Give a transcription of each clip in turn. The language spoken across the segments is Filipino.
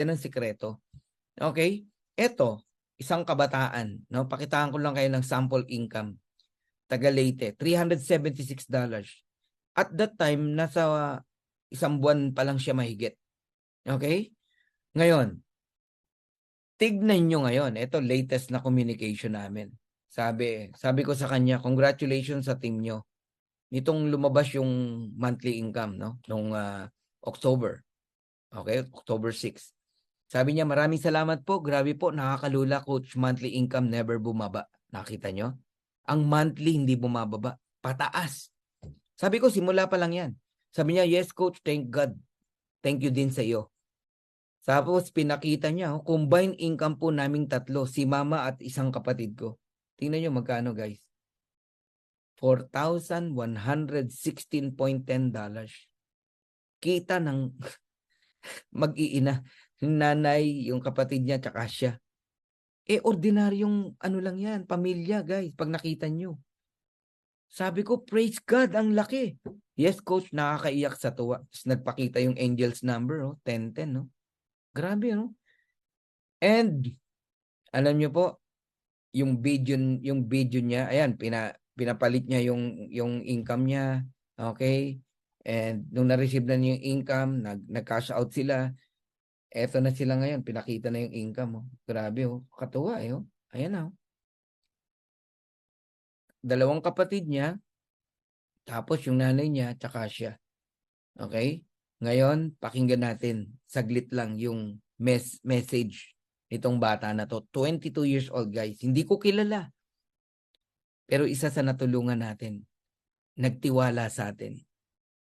ng sikreto. Okay? Ito, isang kabataan, no? Pakitaan ko lang kayo ng sample income. Taga Leyte, $376. At that time, nasa isang buwan pa lang siya mahigit. Okay? Ngayon, tignan nyo ngayon. Ito, latest na communication namin. Sabi ko sa kanya, congratulations sa team nyo. Nitong lumabas yung monthly income, no? Nung October. Okay? October 6. Sabi niya, maraming salamat po. Grabe po, nakakalula, coach. Monthly income never bumaba. Nakita nyo? Ang monthly hindi bumababa. Pataas. Sabi ko, simula pa lang yan. Sabi niya, yes, coach, thank God. Thank you din sa iyo. Tapos, pinakita niya, combined income po naming tatlo. Si mama at isang kapatid ko. Tingnan nyo magkano, guys. $4,116.10. Kita ng mag-iina. Yung nanay, yung kapatid niya, tsaka siya. Ordinaryong ano lang yan, pamilya, guys, pag nakita nyo. Sabi ko, praise God, ang laki. Yes, coach, nakakaiyak sa tuwa. Nagpakita yung angels number, 10-10, no? Grabe, no? And, alam nyo po, yung video niya, ayan, pinapalit niya yung income niya, okay? And, nung na-receive na niya yung income, nag-cash out sila, eto na sila ngayon, pinakita na yung income, Grabe, katuwa, Ayan na, Dalawang kapatid niya, tapos yung nanay niya, tsaka siya. Okay? Ngayon, pakinggan natin, saglit lang yung message nitong bata na to. 22 years old, guys. Hindi ko kilala. Pero isa sa natulungan natin. Nagtiwala sa atin.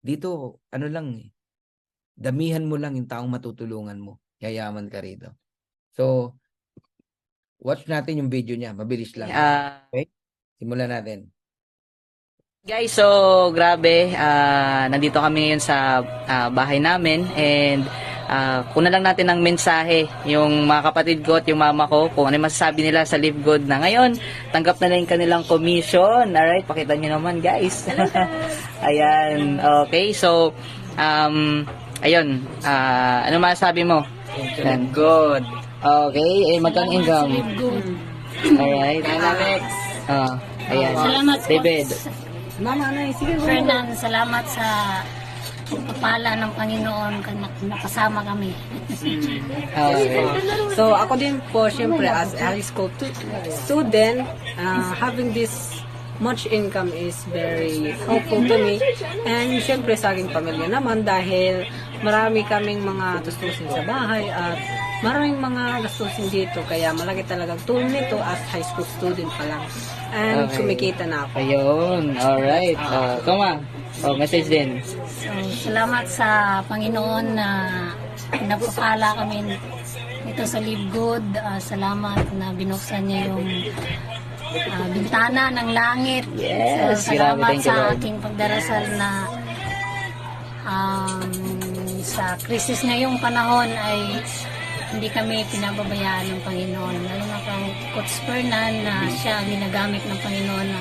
Dito, ano lang damihan mo lang yung taong matutulungan mo. Yayaman ka rito. So, watch natin yung video niya. Mabilis lang. Okay? Simulan natin. Guys, so grabe, nandito kami ngayon sa bahay namin and kuna lang natin ng mensahe yung mga kapatid ko at yung mama ko kung ano yung masasabi nila sa Live Good na ngayon. Tanggap na lang yung kanilang commission. Alright, pakita nyo naman guys. Ayan, okay. So, ayun, ano masasabi mo? Live Good. Okay, magkano income? Live Good. Alright. Dynamics. Ayan. Salamat po. David. Fernan, salamat sa pagpapala ng Panginoon nakasama kami. Okay. So ako din po syempre as a high school student, having this much income is very helpful to me, and syempre sa aking pamilya naman dahil marami kaming mga tustusin sa bahay at maraming mga gastusin dito, kaya malaki talagang tulong nito as high school student pa lang, and Okay. kumikita na ako. Ayun, alright. Come on. Message din. So, salamat sa Panginoon na nagpapala kami ito sa Live Good. Salamat na binuksan niya yung bintana ng langit. Yes, So, salamat grabe. Thank you, sa Lord. aking pagdarasal na sa krisis ngayong panahon ay hindi kami pinababayaan ng Panginoon. Lalo na kang Coach Fernan na siya ginagamit ng Panginoon na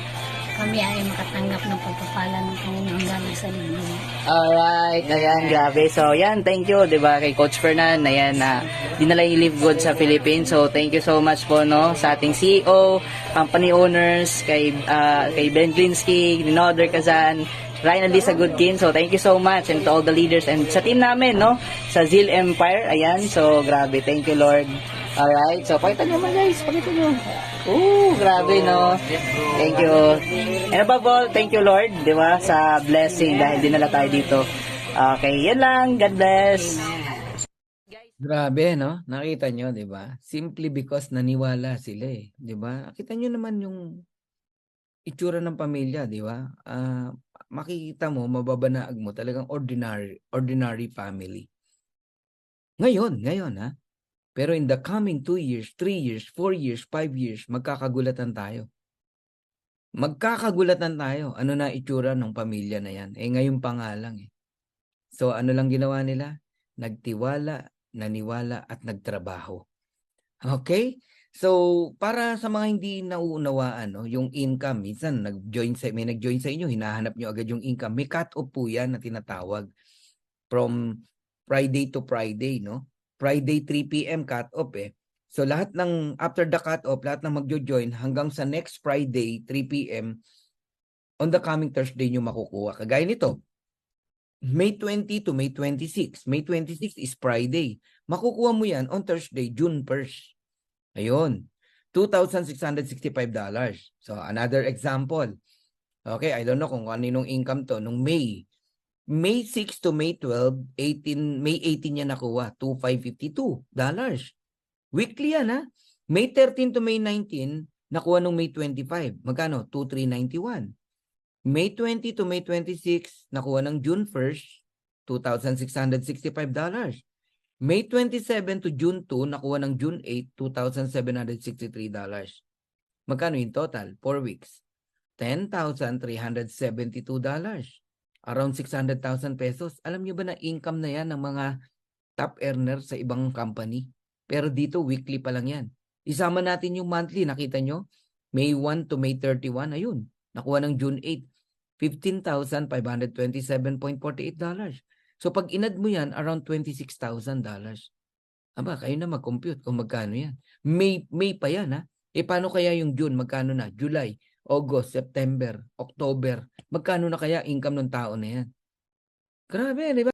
kami ay makatanggap ng pagpapala ng Panginoon galing sa libro. Alright, ayan, grabe. So, yan, thank you, di ba, kay Coach Fernan, ayan, na dinala yung Live Good sa Philippines. So, thank you so much po, no, sa ating CEO, company owners, kay Ben Glinsky, Ninoder Kazan, Ryan Alisa Goodkin. So, thank you so much, and to all the leaders, and sa team namin, no, sa Zeal Empire, ayan, so, grabe, thank you, Lord. Alright, so, pakita nyo naman, guys, pakita nyo. Grabe, no? Thank you. And above all, thank you, Lord, di ba, sa blessing dahil dinala tayo dito. Okay, yan lang. God bless. Grabe, no? Nakita nyo, di ba? Simply because naniwala sila, di ba? Nakita nyo naman yung itsura ng pamilya, di ba? Makikita mo, mababanaag mo, talagang ordinary family. Ngayon, ha? Pero in the coming 2 years, 3 years, 4 years, 5 years, magkakagulatan tayo. Magkakagulatan tayo. Ano na itsura ng pamilya na yan? Ngayon pa nga lang. So, ano lang ginawa nila? Nagtiwala, naniwala, at nagtrabaho. Okay? So, para sa mga hindi nauunawaan, no, yung income, minsan may nag-join sa inyo, hinahanap nyo agad yung income. May cut-off po yan na tinatawag from Friday to Friday, no? Friday 3 p.m. cut-off eh. So lahat ng after the cut-off, lahat ng magjo-join hanggang sa next Friday 3 p.m. on the coming Thursday nyo makukuha. Kagaya nito, May 20 to May 26. May 26 is Friday. Makukuha mo yan on Thursday, June 1st. Ayun. $2,665. So another example. Okay, I don't know kung kaninong income to. Nung May 6 to May 12, May 18 niya nakuha, $2,552. Weekly yan ha. May 13 to May 19, nakuha nung May 25. Magkano? $2,391. May 20 to May 26, nakuha ng June 1st, $2,665. May 27 to June 2, nakuha ng June 8, $2,763. Magkano in total? 4 weeks. $10,372. Around 600,000 pesos. Alam niyo ba na income na yan ng mga top earner sa ibang company? Pero dito, weekly pa lang yan. Isama natin yung monthly. Nakita nyo? May 1 to May 31. Ayun. Nakuha ng June 8. $15,527.48. So pag inad mo yan, around $26,000. Aba, kayo na mag-compute kung magkano yan. May pa yan ha. E paano kaya yung June? Magkano na? July, August, September, October. Magkano na kaya income ng tao na yan? Grabe, di ba?